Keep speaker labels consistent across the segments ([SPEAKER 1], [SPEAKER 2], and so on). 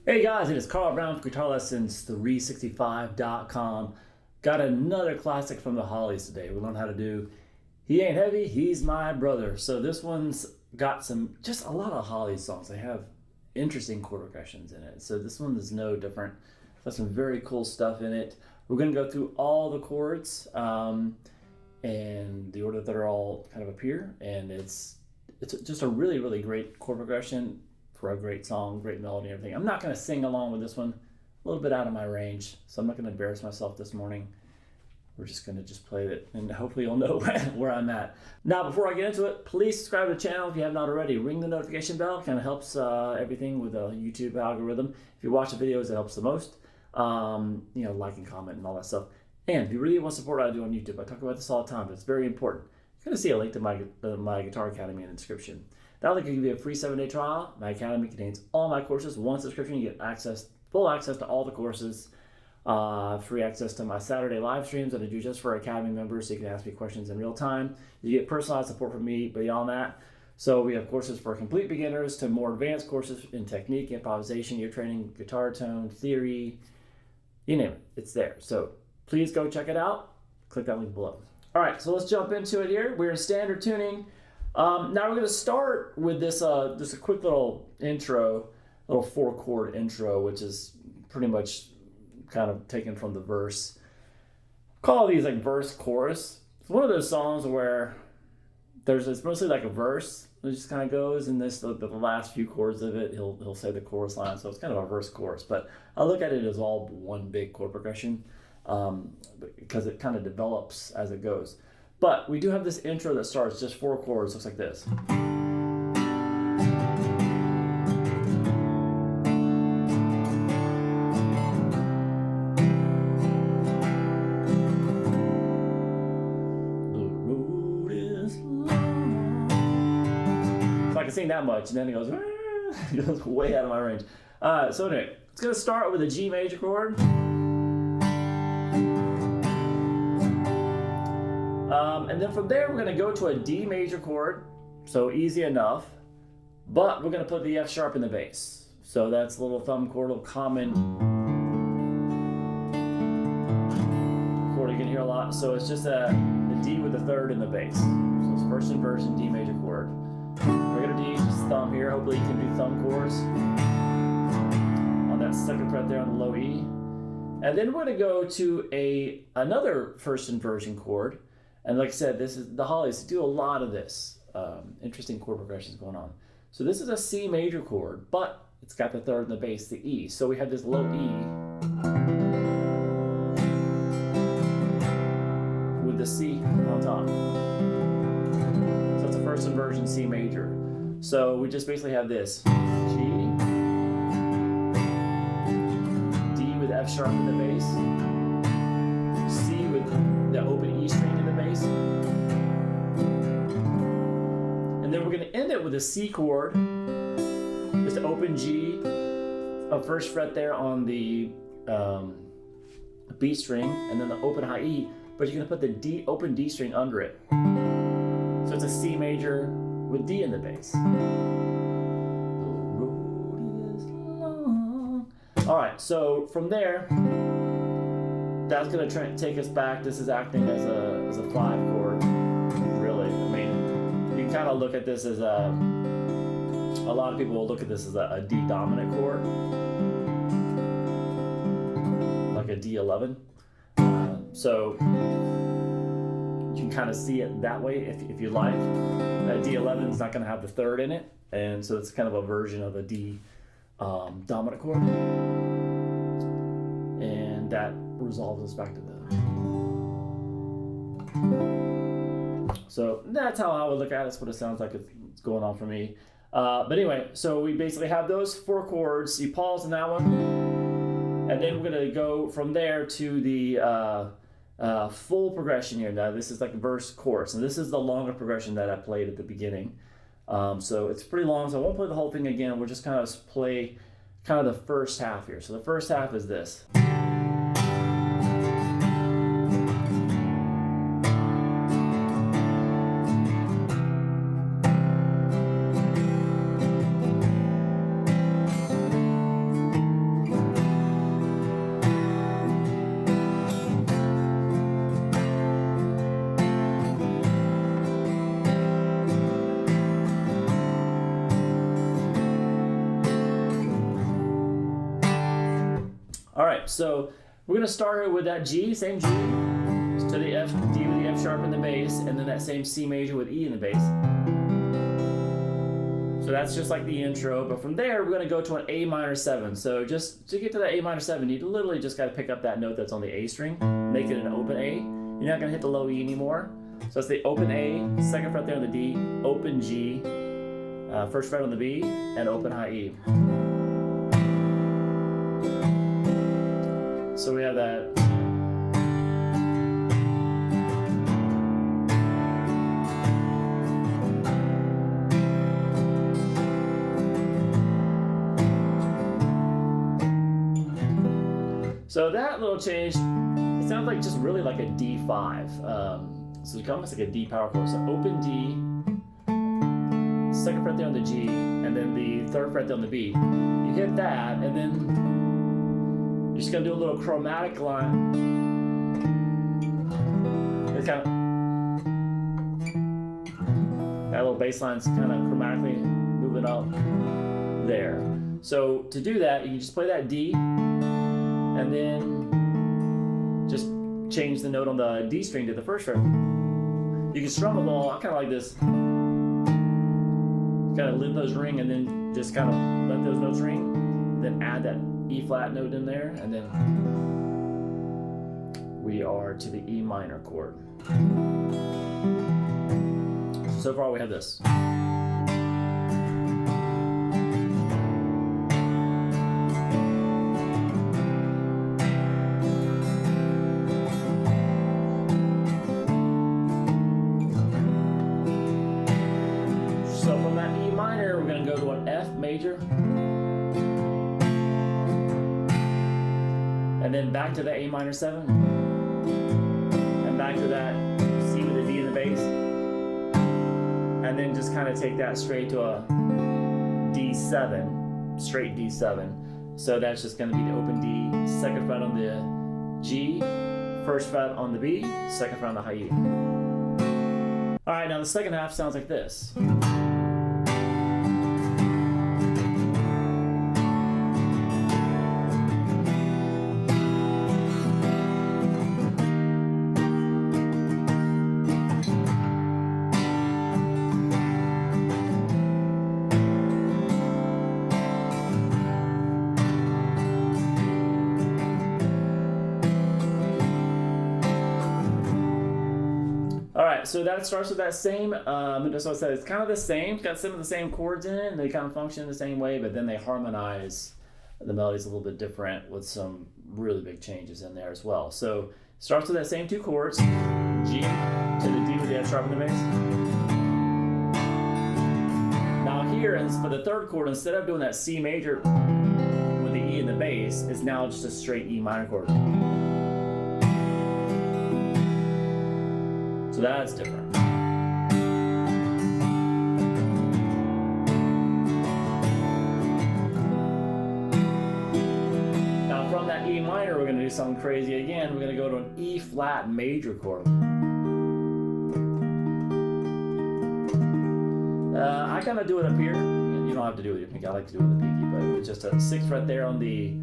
[SPEAKER 1] Hey guys, it is Carl Brown from GuitarLessons365.com. Got another classic from the Hollies today. We learned how to do He Ain't Heavy, He's My Brother. So this one's got just a lot of Hollies songs. They have interesting chord progressions in it. So this one is no different. Got some very cool stuff in it. We're going to go through all the chords and the order that are all kind of appear. And it's just a really, really great chord progression for a great song, great melody, and everything. I'm not going to sing along with this one, a little bit out of my range, so I'm not going to embarrass myself this morning. We're just going to play it, and hopefully you'll know where I'm at. Now, before I get into it, please subscribe to the channel if you have not already. Ring the notification bell. It kind of helps everything with the YouTube algorithm. If you watch the videos, it helps the most. Like and comment and all that stuff. And if you really want to support what I do on YouTube, I talk about this all the time, but it's very important. You're going to see a link to my Guitar Academy in the description. That link will give you a free 7-day trial. My academy contains all my courses. One subscription, you get full access to all the courses. Free access to my Saturday live streams that I do just for Academy members, so you can ask me questions in real time. You get personalized support from me beyond that. So we have courses for complete beginners to more advanced courses in technique, improvisation, ear training, guitar tone, theory, you name it, it's there. So please go check it out. Click that link below. All right, so let's jump into it here. We're in standard tuning. Now we're going to start with this just a quick little intro, little 4-chord intro, which is pretty much kind of taken from the verse. Call these like verse chorus. It's one of those songs where it's mostly like a verse. It just kind of goes, and the last few chords of it, he'll say the chorus line. So it's kind of a verse chorus, but I look at it as all one big chord progression because it kind of develops as it goes. But we do have this intro that starts just 4 chords, looks like this. So I can sing that much, and then it goes, it goes way out of my range. So anyway, it's going to start with a G major chord. And then from there, we're going to go to a D major chord, so easy enough, but we're going to put the F sharp in the bass. So that's a little thumb chord, a little common chord you can hear a lot. So it's just a D with the 3rd in the bass. So it's first inversion, D major chord. Regular D, just thumb here. Hopefully you can do thumb chords on that 2nd fret there on the low E. And then we're going to go to another first inversion chord. And like I said, this is the Hollies do a lot of this. Interesting chord progressions going on. So this is a C major chord, but it's got the 3rd in the bass, the E. So we have this low E with the C on top. So it's a first inversion C major. So we just basically have this G, D with F sharp in the bass, C with the open E string in the bass. And then we're going to end it with a C chord, just open G, a 1st fret there on the B string, and then the open high E, but you're going to put the open D string under it. So it's a C major with D in the bass. The road is long. All right, so from there, that's going to take us back. This is acting as a 5 chord, really. I mean, you can kind of look at this as a lot of people will look at this as a D dominant chord, like a D11. So you can kind of see it that way if you like. That D11 is not going to have the 3rd in it, and so it's kind of a version of a D dominant chord. And that resolves us back to the. So that's how I would look at it. That's what it sounds like it's going on for me. But anyway, so we basically have those 4 chords. You pause in that one, and then we're going to go from there to the full progression here. Now this is like a verse chorus, and this is the longer progression that I played at the beginning. So it's pretty long, so I won't play the whole thing again. We'll just kind of play kind of the first half here. So the first half is this. right, so we're gonna start with that G, same G, to the F, D with the F sharp in the bass, and then that same C major with E in the bass. So that's just like the intro, but from there we're gonna go to an A minor 7. So just to get to that A minor 7, you literally just gotta pick up that note that's on the A string, make it an open A. You're not gonna hit the low E anymore. So it's the open A, second fret there on the D, open G, first fret on the B, and open high E. So we have that. So that little change, it sounds like just really like a D5. So it's almost like a D power chord. So open D, second fret there on the G, and then the third fret there on the B. You hit that, and then you're just gonna do a little chromatic line. It's kind of, that little bass line's kind of chromatically moving up there. So to do that, you can just play that D, and then just change the note on the D string to the first fret. You can strum them all, kind of like this. Kind of let those ring, and then just kind of let those notes ring. Then add that E flat note in there, and then we are to the E minor chord. So far we have this. So from that E minor, we're going to go to an F major. And then back to the A minor 7. And back to that C with the D in the bass. And then just kind of take that straight to a D7, straight D7. So that's just going to be the open D, second fret on the G, first fret on the B, second fret on the high E. All right, now the second half sounds like this. So that starts with that same, that's what I said, it's kind of the same, it's got some of the same chords in it, and they kind of function the same way, but then they harmonize the melodies a little bit different with some really big changes in there as well. So it starts with that same two chords, G to the D with the F sharp in the bass. Now here, for the third chord, instead of doing that C major with the E in the bass, it's now just a straight E minor chord. So that's different. Now from that E minor, we're going to do something crazy again. We're going to go to an E flat major chord. I kind of do it up here. You don't have to do it with your pinky. I like to do it with the pinky, but it's just a 6th fret there on the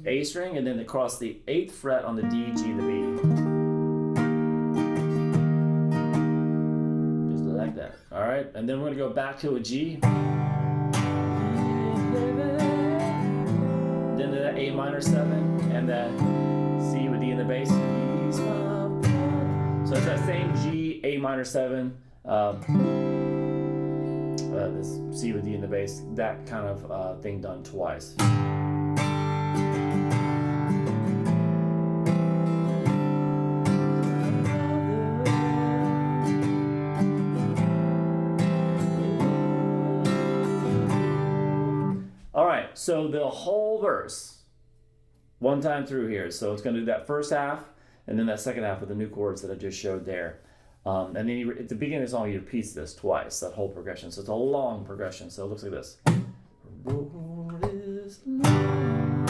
[SPEAKER 1] A string, and then across the 8th fret on the D, G, the B. All right, and then we're going to go back to a G, then to that A minor 7, and that C with D in the bass. So it's that same G, A minor 7, this C with D in the bass, that kind of thing done twice. So the whole verse, one time through here. So it's going to do that first half, and then that second half with the new chords that I just showed there. And then at the beginning of the song, he repeats this twice, that whole progression. So it's a long progression. So it looks like this. Road is long.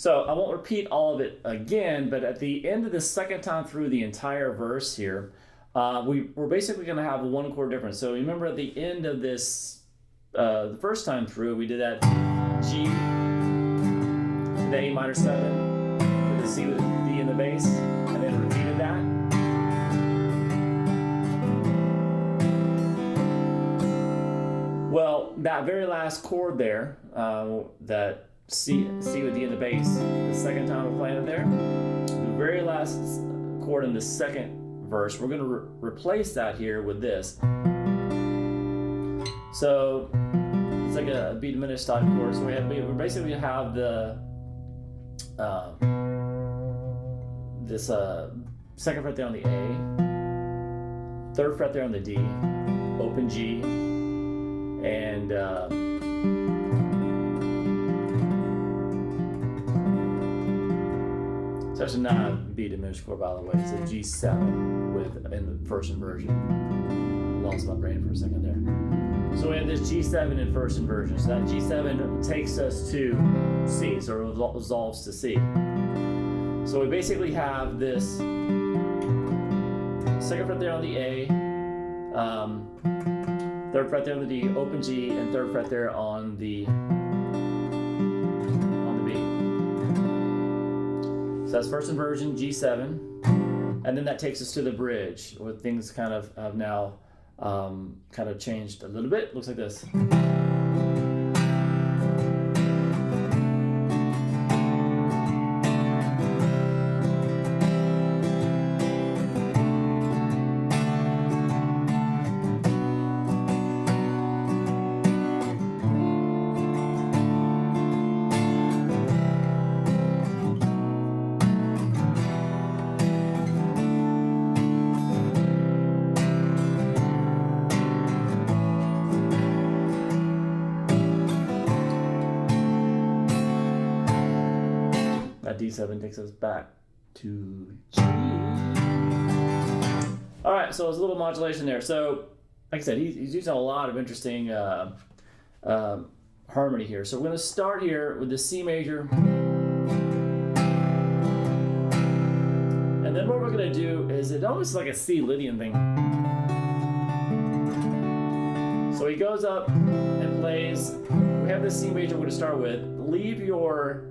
[SPEAKER 1] So I won't repeat all of it again, but at the end of the second time through the entire verse here, we're basically going to have a one chord difference. So remember at the end of this, the first time through, we did that G, the A minor 7, with the C with the D in the bass, and then repeated that. Well, that very last chord there, that C with D in the bass, the second time we're playing it there, the very last chord in the second verse, we're going to replace that here with this. So it's like a B diminished type chord. So we basically have the this second fret there on the A, third fret there on the D, open G, and so it's not a B diminished chord, by the way. It's a G7 in the first inversion. Lost my brain for a second there. So we have this G7 in first inversion. So that G7 takes us to C, so it resolves to C. So we basically have this second fret there on the A, third fret there on the D, open G, and third fret there on the B. So that's first inversion, G7, and then that takes us to the bridge, where things kind of have now kind of changed a little bit. Looks like this. That D7 takes us back to G. All right, so there's a little modulation there. So, like I said, he's using a lot of interesting harmony here. So we're going to start here with the C major. And then what we're going to do is it almost like a C Lydian thing. So he goes up and plays. We have the C major we're going to start with. Leave your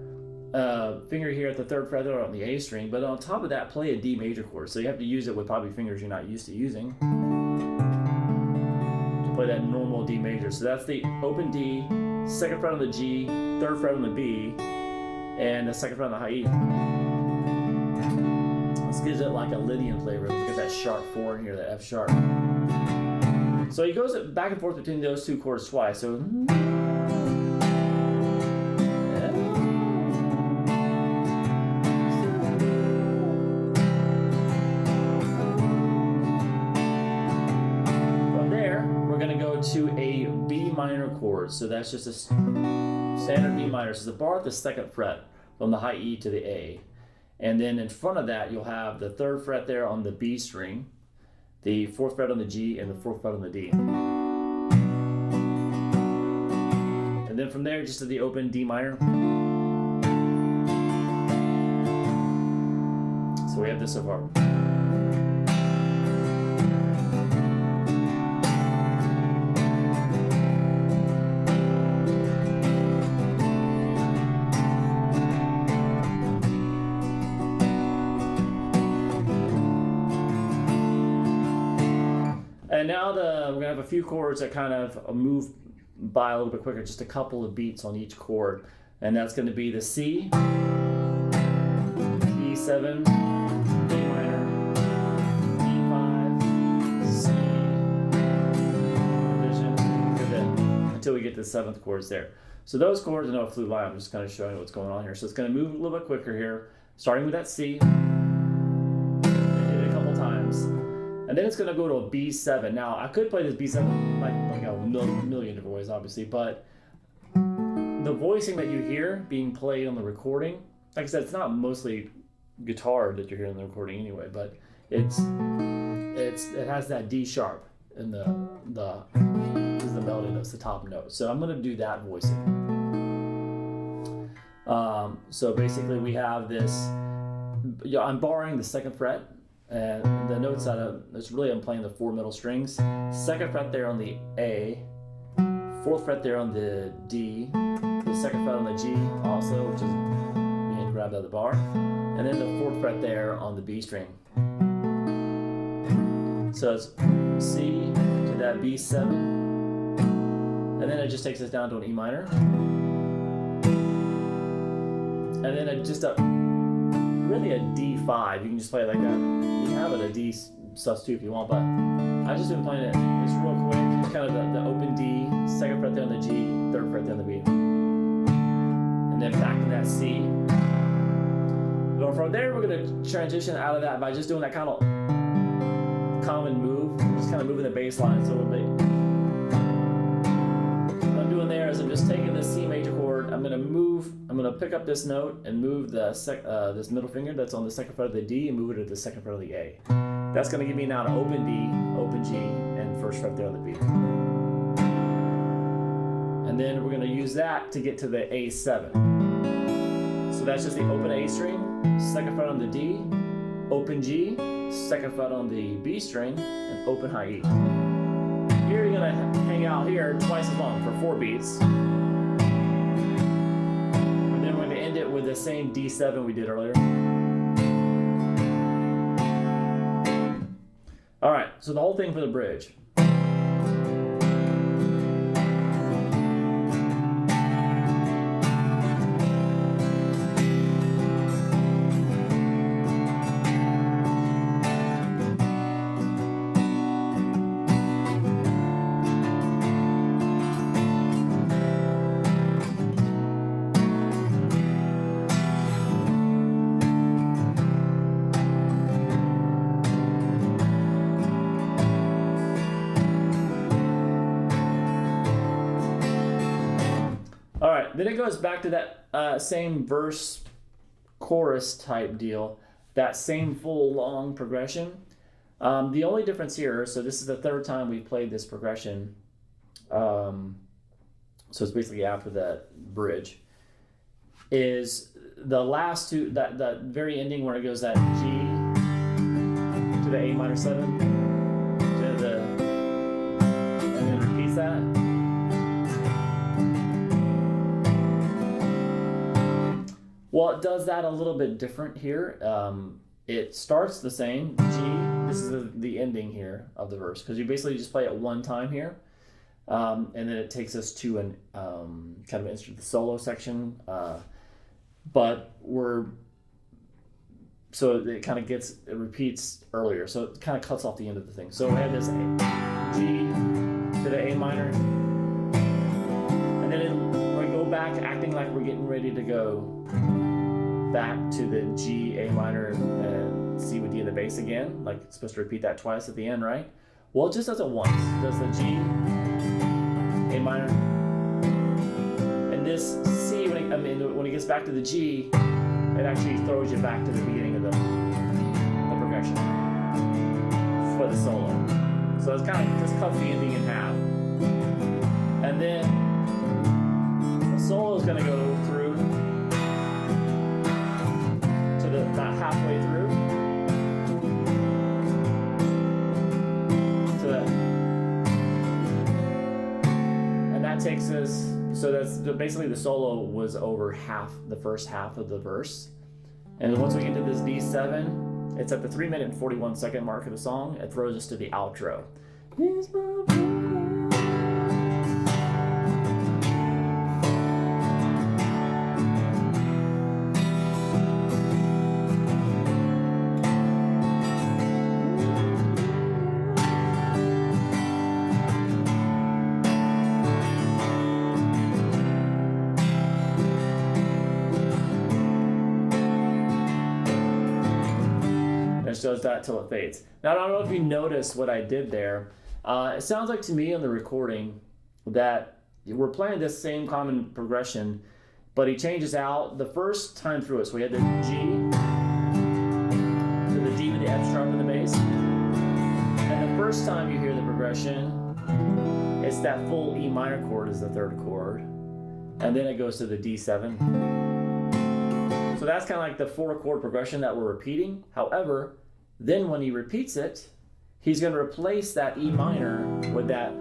[SPEAKER 1] finger here at the third fret on the A string, but on top of that, play a D major chord. So you have to use it with probably fingers you're not used to using to play that normal D major. So that's the open D, second fret on the G, third fret on the B, and the second fret on the high E. This gives it like a Lydian flavor. Look at that sharp 4 in here, that F sharp. So he goes back and forth between those two chords twice. So to a B minor chord. So that's just a standard B minor. So the bar at the second fret from the high E to the A. And then in front of that, you'll have the third fret there on the B string, the fourth fret on the G, and the fourth fret on the D. And then from there, just to the open D minor. So we have this so far. And now we're going to have a few chords that kind of move by a little bit quicker, just a couple of beats on each chord. And that's going to be the C, E7, A minor, E5, C, division, until we get to the seventh chords there. So those chords, I know it flew by, I'm just kind of showing you what's going on here. So it's going to move a little bit quicker here, starting with that C, hit it a couple times. And then it's going to go to a B7. Now, I could play this B7 like a million different ways, obviously, but the voicing that you hear being played on the recording, like I said, it's not mostly guitar that you're hearing in the recording anyway, but it has that D sharp in the melody notes, the top note. So I'm going to do that voicing. So basically we have this, I'm borrowing the 2nd fret, and the notes it's really, I'm playing the 4 middle strings. 2nd fret there on the A, 4th fret there on the D, the 2nd fret on the G also, which is being grabbed out of the bar, and then the 4th fret there on the B string. So it's C to that B7, and then it just takes us down to an E minor, and then it just really a D5. You can just play it like that. You can have it a D sus too if you want, but I've just been playing it. It's real quick. It's kind of the open D, 2nd fret there on the G, 3rd fret there on the B, and then back to that C. But from there, we're going to transition out of that by just doing that kind of common move. We're just kind of moving the bass line. So what I'm doing there is I'm just taking this C major chord. I'm going to pick up this note and move this middle finger that's on the 2nd fret of the D and move it to the 2nd fret of the A. That's going to give me now an open D, open G, and 1st fret there on the B. And then we're going to use that to get to the A7. So that's just the open A string, 2nd fret on the D, open G, 2nd fret on the B string, and open high E. Here you're going to hang out here twice as long for 4 beats. And then we're going to end it with the same D7 we did earlier. All right, so the whole thing for the bridge. Then it goes back to that same verse chorus type deal, that same full long progression. The only difference here, so this is the 3rd time we've played this progression, so it's basically after that bridge, is the last two, that very ending where it goes that G to the A minor 7 to the, and then repeats that. Well, it does that a little bit different here. It starts the same, G, this is the ending here of the verse, because you basically just play it one time here, and then it takes us to an kind of the solo section, but so it kind of it repeats earlier, so it kind of cuts off the end of the thing. So we have this G to the A minor, and then we go back acting like we're getting ready to go back to the G, A minor, and C with D in the bass again. Like it's supposed to repeat that twice at the end, right? Well, it just does it once. It does the G, A minor, and this C, when it gets back to the G, it actually throws you back to the beginning of the progression for the solo. So it's kind of just cuts the ending in half. And then the solo is going to go through about halfway through to that, and that takes us, so that's basically the solo was over the first half of the verse, and once we get to this D7, it's at the 3-minute and 41-second mark of the song. It throws us to the outro. Does that till it fades. Now I don't know if you noticed what I did there. It sounds like to me on the recording that we're playing this same common progression, but he changes out the first time through it. So we had the G to the D with the F sharp in the bass, and the first time you hear the progression, it's that full E minor chord is the 3rd chord, and then it goes to the D7. that's kind of like the 4-chord progression that we're repeating. However, then when he repeats it, he's going to replace that E minor with that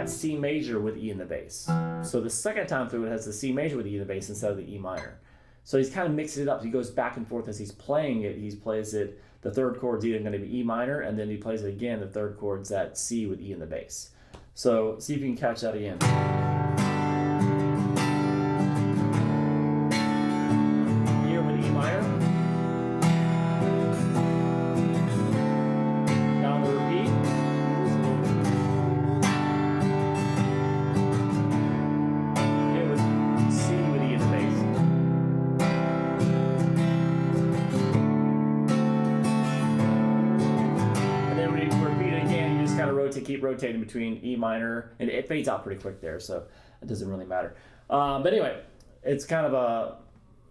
[SPEAKER 1] C major with E in the bass. So the second time through, it has the C major with E in the bass instead of the E minor. So he's kind of mixing it up. He goes back and forth as he's playing it. He plays it, the third chord's either going to be E minor, and then he plays it again, the third chord's that C with E in the bass. So see if you can catch that again. Here with E minor. Now the repeat. Here with C with E in the bass. And then when you repeat it again, you just kind of keep rotating between E minor, and it fades out pretty quick there, so it doesn't really matter. But anyway, it's kind of a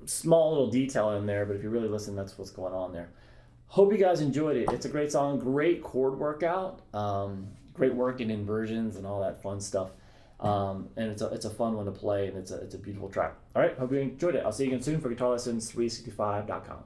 [SPEAKER 1] small little detail in there, but if you really listen, that's what's going on there. Hope you guys enjoyed it. It's a great song, great chord workout, great work in inversions and all that fun stuff. And it's a fun one to play, and it's a beautiful track. All right, hope you enjoyed it. I'll see you again soon for GuitarLessons365.com.